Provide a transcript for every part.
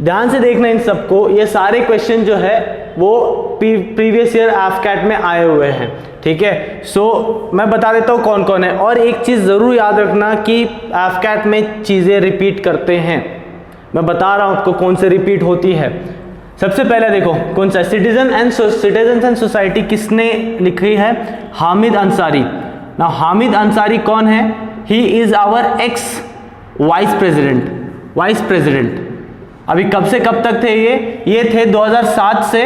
ध्यान से देखना इन सबको, ये सारे क्वेश्चन जो है वो प्रीवियस ईयर एफकैट में आए हुए हैं, ठीक है। सो मैं बता देता हूँ कौन कौन है, और एक चीज़ ज़रूर याद रखना कि एफकैट में चीज़ें रिपीट करते हैं। मैं बता रहा हूँ आपको कौन से रिपीट होती है। सबसे पहले देखो कौन सा, सिटीजन एंड सोसाइटी किसने लिखी है? हामिद अंसारी। ना हामिद अंसारी कौन है? He is our ex vice president. अभी कब से कब तक थे ये थे 2007 से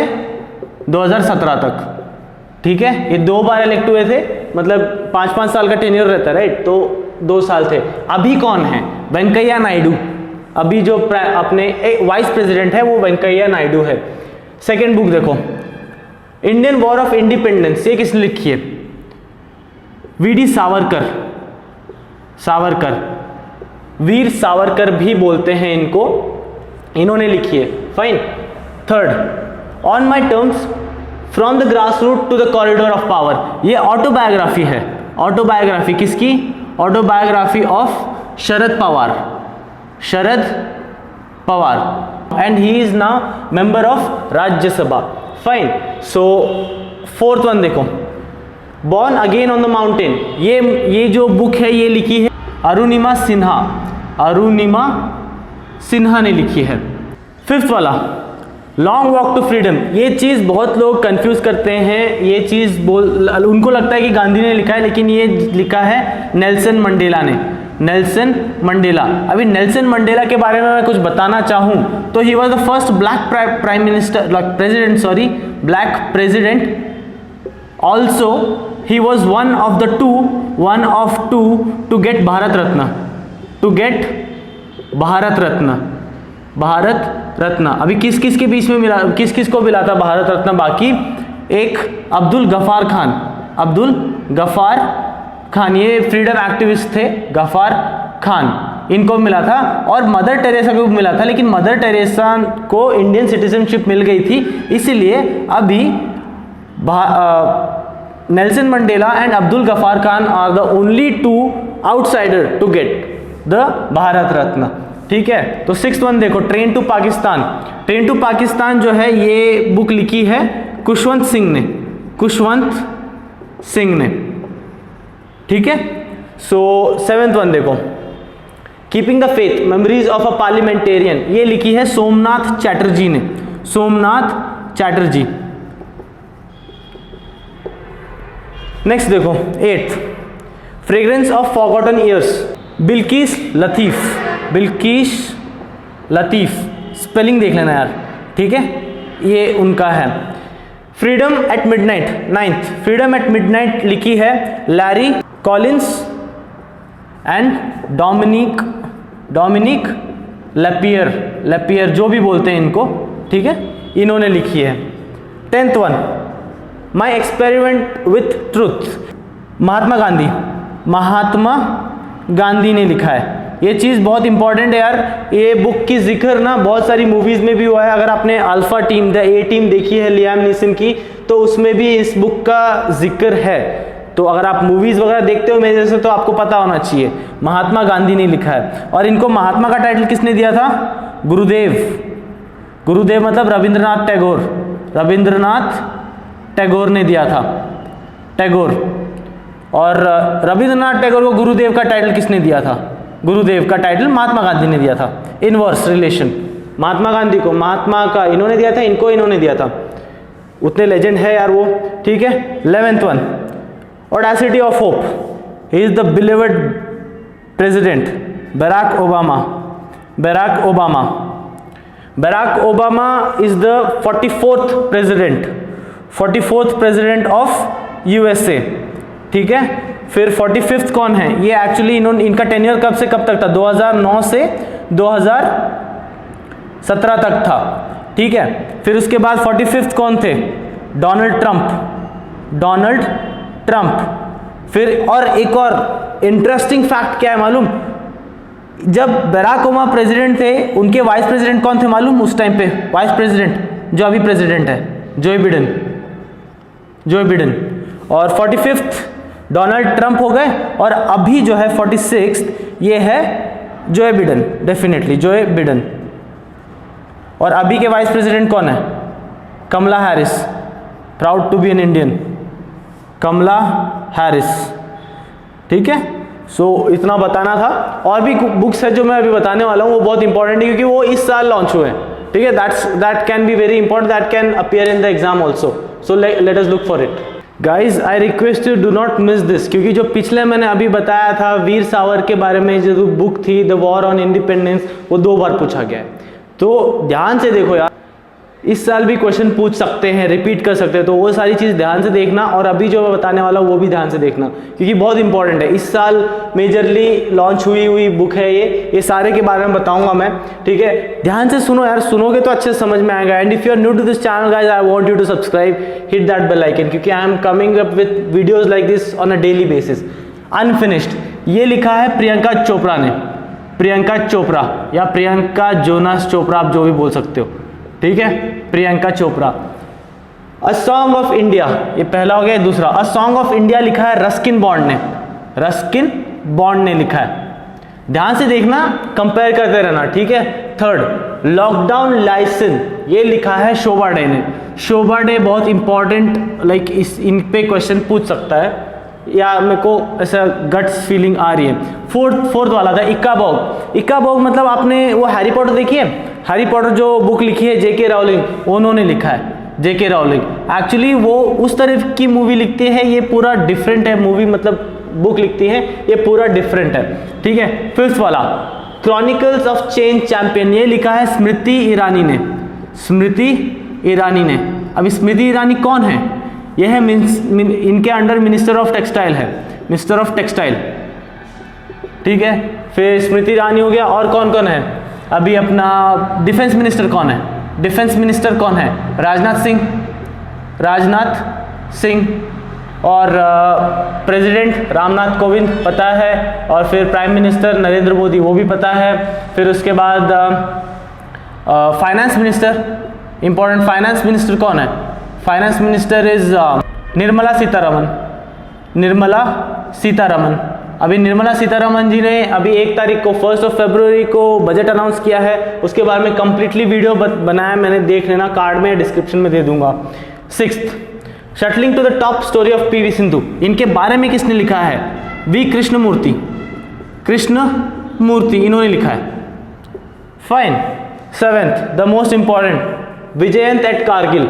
2017 तक, ठीक है। ये 2 बार इलेक्ट हुए थे, मतलब 5-5 साल का टेन्योर रहता है, राइट, तो 2 साल थे। अभी कौन है? वेंकैया नायडू। अभी जो अपने वाइस प्रेसिडेंट है वो वेंकैया नायडू है। सेकेंड बुक देखो, इंडियन वॉर ऑफ इंडिपेंडेंस, ये किसने लिखी है? वीडी सावरकर। वीर सावरकर भी बोलते हैं इनको, इन्होंने लिखी है। Fine. Third, on my terms from the grass root to the corridor of power, ये ऑटोबायोग्राफी है। ऑटोबायोग्राफी किसकी? Autobiography of Sharad Pawar and he is now member of Rajya Sabha. Fine. So fourth one देखो, born again on the mountain, ये जो book है ये लिखी है अरुणिमा सिन्हा ने लिखी है। फिफ्थ वाला, लॉन्ग वॉक टू फ्रीडम, ये चीज़ बहुत लोग कंफ्यूज करते हैं, ये चीज़ उनको लगता है कि गांधी ने लिखा है, लेकिन ये लिखा है नेल्सन मंडेला ने। अभी नेल्सन मंडेला के बारे में मैं कुछ बताना चाहूँ तो he was the first black president. Also he was one of two to get Bharat Ratna. अभी किस के बीच में मिला, किस को मिला था भारत रत्न? बाकी एक अब्दुल गफ्फार खान, ये फ्रीडम एक्टिविस्ट थे, गफ्फार खान, इनको मिला था। और मदर टेरेसा को मिला था, लेकिन मदर टेरेसा को इंडियन सिटीजनशिप मिल गई थी, इसलिए अभी Nelson Mandela and Abdul Ghaffar Khan are the only 2 outsider to get the Bharat Ratna, ठीक है। तो 6th वन देखो, ट्रेन टू पाकिस्तान जो है ये बुक लिखी है खुशवंत सिंह ने, ठीक है। सो 7th वन देखो, keeping the faith memories of a parliamentarian, ये लिखी है सोमनाथ चैटर्जी। नेक्स्ट देखो 8th, fragrance of forgotten years, Bilkees Latif, spelling देख लेना यार, ठीक है, ये उनका है। Freedom at midnight, 9th, freedom at midnight लिखी है Larry Collins and Dominique Lapierre, जो भी बोलते हैं इनको, ठीक है, इन्होंने लिखी है। 10th one, my experiment with truth, Mahatma Gandhi ने लिखा है। ये चीज़ बहुत इंपॉर्टेंट है यार, ये बुक की जिक्र ना बहुत सारी मूवीज़ में भी हुआ है। अगर आपने alpha team, the A team देखी है लियाम नीसन की, तो उसमें भी इस बुक का जिक्र है। तो अगर आप मूवीज़ वगैरह देखते हो मेरे जैसे, तो आपको पता होना चाहिए, महात्मा गांधी ने लिखा है। और इनको महात्मा का टाइटल किसने दिया था? गुरुदेव मतलब रविंद्रनाथ टैगोर ने दिया था, और रविंद्रनाथ टैगोर को गुरुदेव का टाइटल किसने दिया था? गुरुदेव का टाइटल महात्मा गांधी ने दिया था। इनवर्स रिलेशन, महात्मा गांधी को महात्मा का इन्होंने दिया था, इनको इन्होंने दिया था। उतने लेजेंड है यार वो, ठीक है। 11th one, audacity of hope, he is the beloved president Barack Obama is the 44th president of USA, ठीक है। फिर 45th कौन है? ये एक्चुअली इनका टेन्योर कब से कब तक था? 2009 से 2017 तक था, ठीक है। फिर उसके बाद 45th कौन थे? Donald Trump. फिर और एक और इंटरेस्टिंग फैक्ट क्या है मालूम? जब बराक ओबामा प्रेसिडेंट थे, उनके वाइस प्रेसिडेंट कौन थे मालूम? उस टाइम पे वाइस प्रेसिडेंट जो अभी प्रेसिडेंट है, जो बिडेन। और 45th डोनाल्ड ट्रंप हो गए, और अभी जो है 46th ये है Joe Biden, definitely Joe Biden. और अभी के वाइस प्रेसिडेंट कौन है? Kamala Harris, proud to be an Indian, Kamala Harris. ठीक है, सो इतना बताना था। और भी बुक्स है जो मैं अभी बताने वाला हूँ, वो बहुत इंपॉर्टेंट है क्योंकि वो इस साल लॉन्च हुए हैं। ठीक है, that can be very important, that can appear in the exam also, so let us look for it. Guys I request you do not miss this, क्योंकि जो पिछले मैंने अभी बताया था वीर सावरकर के बारे में, जो बुक थी द वॉर ऑन इंडिपेंडेंस, वो 2 बार पूछा गया है। तो ध्यान से देखो यार, इस साल भी क्वेश्चन पूछ सकते हैं, रिपीट कर सकते हैं, तो वो सारी चीज़ ध्यान से देखना। और अभी जो मैं बताने वाला हूँ वो भी ध्यान से देखना, क्योंकि बहुत इंपॉर्टेंट है। इस साल मेजरली लॉन्च हुई बुक है ये सारे के बारे में बताऊंगा मैं। ठीक है, ध्यान से सुनो यार, सुनोगे तो अच्छे से समझ में आएगा। And if you are new to this channel guys, I want you to subscribe, hit that bell icon, क्योंकि I am coming up with videos like this on a daily basis. Unfinished, ये लिखा है प्रियंका चोपड़ा ने, प्रियंका चोपड़ा या Priyanka Jonas Chopra, आप जो भी बोल सकते हो। ठीक है, Priyanka Chopra. A song of India, ये पहला हो गया। दूसरा, अ सॉन्ग ऑफ इंडिया लिखा है रस्किन बॉन्ड ने, रस्किन बॉन्ड ने लिखा है। ध्यान से देखना, कंपेयर करते रहना। ठीक है। थर्ड, लॉकडाउन लाइसेंस, ये लिखा है शोभा डे ने। शोभा डे बहुत इंपॉर्टेंट, लाइक इन पे क्वेश्चन पूछ सकता है, या मेरे को ऐसा गट्स फीलिंग आ रही है। फोर्थ वाला था इक्का बॉग। इक्का बॉग मतलब आपने वो हैरी पॉटर देखी है? हैरी पॉटर जो बुक लिखी है जेके रावलिंग, उन्होंने लिखा है, जेके रावलिंग। एक्चुअली वो उस तरह की मूवी लिखती है, ये पूरा डिफरेंट है। मूवी मतलब बुक लिखती है, ये पूरा डिफरेंट है। ठीक है। फिफ्थ वाला, क्रॉनिकल्स ऑफ चेंज चैंपियन, ये लिखा है स्मृति ईरानी ने, स्मृति ईरानी ने। अब स्मृति ईरानी कौन है? यह है इनके अंडर मिनिस्टर ऑफ टेक्सटाइल है, मिनिस्टर ऑफ टेक्सटाइल। ठीक है। फिर स्मृति ईरानी हो गया, और कौन कौन है? अभी अपना डिफेंस मिनिस्टर कौन है? डिफेंस मिनिस्टर कौन है? राजनाथ सिंह, राजनाथ सिंह। और प्रेसिडेंट रामनाथ कोविंद पता है, और फिर प्राइम मिनिस्टर नरेंद्र मोदी, वो भी पता है। फिर उसके बाद finance minister, important finance minister कौन है? Finance minister is Nirmala Sitharaman, Nirmala Sitharaman. अभी निर्मला सीतारमन जी ने अभी 1 तारीख को 1 फरवरी को बजट अनाउंस किया है, उसके बारे में कंप्लीटली वीडियो बनाया मैंने, देख लेना, कार्ड में डिस्क्रिप्शन में दे दूंगा। Sixth, shuttling to the top story of PV Sindhu, इनके बारे में किसने लिखा है? वी कृष्णमूर्ति, कृष्णमूर्ति इन्होंने लिखा है। Fine. Seventh, the most important, Vijyant at Kargil,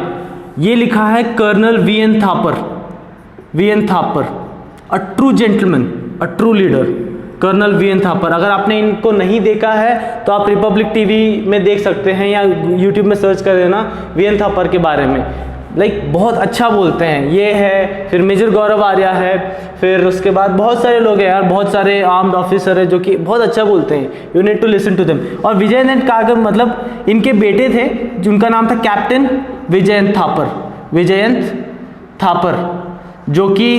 ये लिखा है colonel V N Thapar, V N Thapar, a true gentleman, a true leader, colonel V N Thapar. अगर आपने इनको नहीं देखा है तो आप रिपब्लिक टीवी में देख सकते हैं, या यूट्यूब में सर्च कर देना वी एन थापर के बारे में। लाइक बहुत अच्छा बोलते हैं। ये है, फिर मेजर गौरव आर्या है, फिर उसके बाद बहुत सारे लोग हैं यार, बहुत सारे आर्म्ड ऑफिसर है जो कि बहुत अच्छा बोलते हैं। You need to listen to them. और विजयंत कारगिल मतलब इनके बेटे थे जिनका नाम था कैप्टन विजयंत थापर, विजयंत थापर, जो कि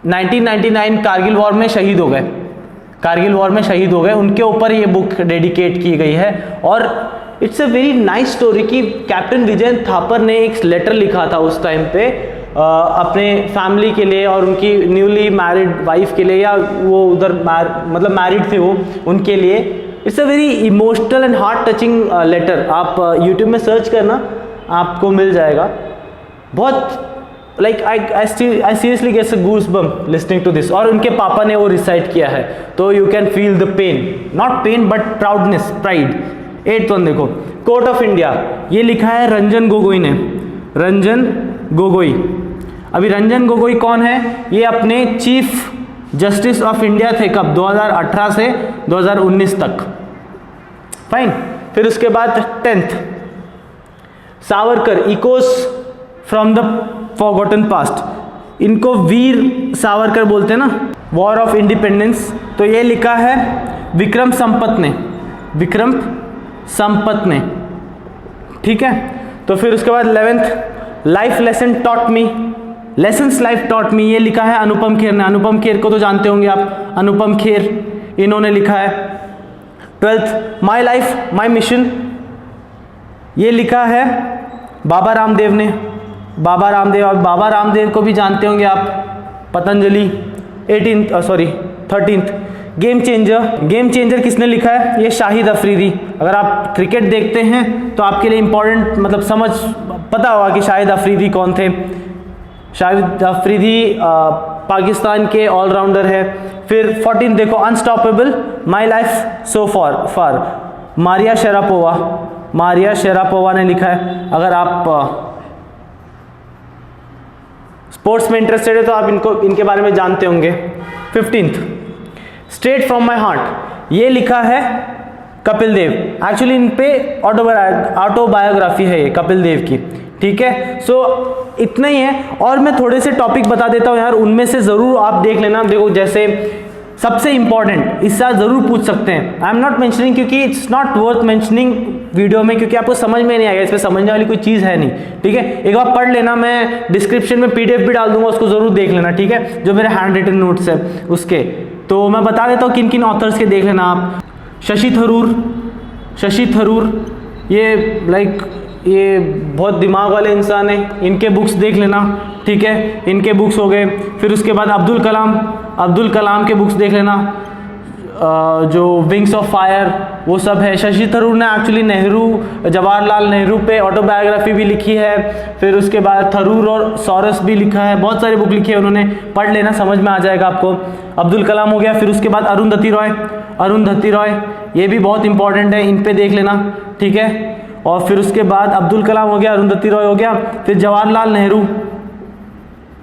1999 कारगिल वॉर में शहीद हो गए, कारगिल वॉर में शहीद हो गए। उनके ऊपर ये बुक डेडिकेट की गई है। और it's a very nice story कि कैप्टन विजयंत थापर ने एक लेटर लिखा था उस टाइम पे अपने फैमिली के लिए और उनकी न्यूली मैरिड वाइफ के लिए, या वो उधर मतलब मैरिड थे वो, उनके लिए। It's a very emotional and heart touching letter. आप यूट्यूब में सर्च करना, आपको मिल जाएगा। बहुत like I seriously gets a goosebump listening to this. और उनके पापा ने वो रिसाइट किया है, तो you can feel the pain, not pain but proudness, pride. 8th one देखो, कोर्ट ऑफ इंडिया, ये लिखा है रंजन गोगोई ने, रंजन गोगोई। अभी रंजन गोगोई कौन है? ये अपने चीफ जस्टिस ऑफ इंडिया थे कब? 2018 से 2019 तक। फाइन। फिर उसके बाद 10th, Savarkar, Eeco from the forgotten past, इनको वीर सावरकर बोलते हैं ना, वॉर ऑफ इंडिपेंडेंस। तो ये लिखा है विक्रम संपत ने, विक्रम संपत ने। ठीक है। तो फिर उसके बाद 11th, life lesson taught me, lessons life taught me, ये लिखा है अनुपम खेर ने। अनुपम खेर को तो जानते होंगे आप, अनुपम खेर, इन्होंने लिखा है। 12th, my life my mission, ये लिखा है बाबा रामदेव ने, बाबा रामदेव। अब बाबा रामदेव को भी जानते होंगे आप, पतंजलि। 13th, गेम चेंजर किसने लिखा है? ये शाहिद अफरीदी। अगर आप क्रिकेट देखते हैं तो आपके लिए इंपॉर्टेंट मतलब समझ पता होगा कि शाहिद अफरीदी कौन थे। शाहिद अफरीदी पाकिस्तान के ऑलराउंडर है। फिर 14 देखो, अनस्टॉपेबल, माई लाइफ सो फार, मारिया शेरापोवा ने लिखा है। अगर आप स्पोर्ट्स में इंटरेस्टेड है तो आप इनके बारे में जानते होंगे। 15th, straight from my heart, ये लिखा है कपिल देव। एक्चुअली इन पे ऑटोबायोग्राफी है ये कपिल देव की, ठीक है। सो इतना ही है, और मैं थोड़े से टॉपिक बता देता हूँ यार, उनमें से ज़रूर आप देख लेना। देखो जैसे सबसे इंपॉर्टेंट, इससे ज़रूर पूछ सकते हैं। आई एम नॉट मेंशनिंग क्योंकि it's not worth mentioning video में, क्योंकि आपको समझ में नहीं आएगा, इसमें समझने वाली कोई चीज़ है नहीं, ठीक है। एक बार पढ़ लेना, मैं डिस्क्रिप्शन में PDF भी डाल दूंगा, उसको ज़रूर देख लेना, ठीक है, जो मेरे हैंड रिटन नोट्स है उसके। तो मैं बता देता हूँ किन किन ऑथर्स के देख लेना आप। शशि थरूर, ये बहुत दिमाग वाले इंसान है, इनके बुक्स देख लेना, ठीक है, इनके बुक्स हो गए। फिर उसके बाद अब्दुल कलाम के बुक्स देख लेना, जो विंग्स ऑफ फायर वो सब है। शशि थरूर ने एक्चुअली जवाहरलाल नेहरू पे ऑटोबायोग्राफी भी लिखी है। फिर उसके बाद थरूर और सॉरस भी लिखा है, बहुत सारी बुक लिखी है उन्होंने, पढ़ लेना, समझ में आ जाएगा आपको। अब्दुल कलाम हो गया। फिर उसके बाद अरुंधति रॉय, ये भी बहुत इंपॉर्टेंट है, इन पे देख लेना, ठीक है। और फिर उसके बाद अब्दुल कलाम हो गया, अरुंधति रॉय हो गया। फिर जवाहरलाल नेहरू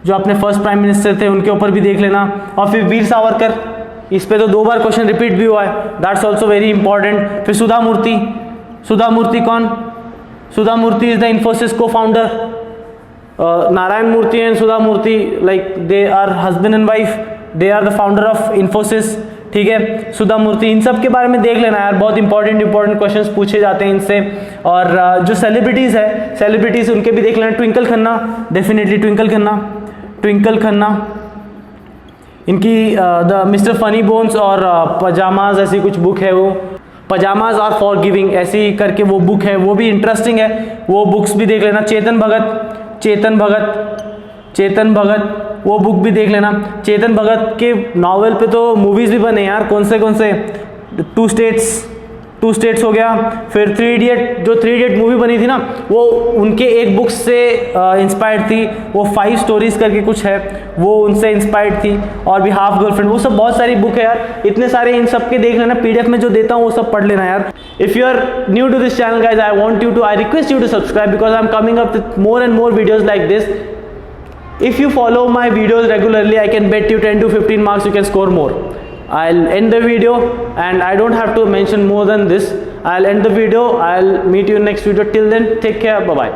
जो अपने फर्स्ट प्राइम मिनिस्टर थे, उनके ऊपर भी देख लेना। और फिर वीर सावरकर, इस पे तो 2 बार क्वेश्चन रिपीट भी हुआ है, दैट्स ऑल्सो वेरी इंपॉर्टेंट। फिर सुधा मूर्ति कौन? सुधा मूर्ति इज द इन्फोसिस को founder. Narayana Murthy and Sudha Murthy like they are husband and wife, they are the founder of Infosys, ठीक है। सुधा मूर्ति, इन सब के बारे में देख लेना यार, बहुत इंपॉर्टेंट क्वेश्चंस पूछे जाते हैं इनसे। और जो सेलिब्रिटीज़ उनके भी देख लेना। ट्विंकल खन्ना, डेफिनेटली ट्विंकल खन्ना, इनकी द मिस्टर फनी बोन्स और पजामाज ऐसी कुछ बुक है, वो पजामाज आर फॉर गिविंग ऐसी करके वो बुक है, वो भी इंटरेस्टिंग है, वो बुक्स भी देख लेना। चेतन भगत वो बुक भी देख लेना। चेतन भगत के नॉवेल पे तो मूवीज़ भी बने यार, कौन से टू स्टेट्स हो गया। फिर 3 इडियट मूवी बनी थी ना, वो उनके एक बुक से इंस्पायर्ड थी, वो 5 स्टोरीज करके कुछ है, वो उनसे इंस्पायर्ड थी। और भी हाफ गर्लफ्रेंड, वो सब बहुत सारी बुक है यार, इतने सारे, इन सब के देख लेना। PDF में जो देता हूँ वो सब पढ़ लेना यार। If you are new to this channel guys, I request you to subscribe because I am coming up with more and more videos like this. If you follow my videos regularly, I can bet you 10 to 15 marks you can score more. I'll end the video and I don't have to mention more than this. I'll end the video. I'll meet you in next video. Till then, take care. Bye bye.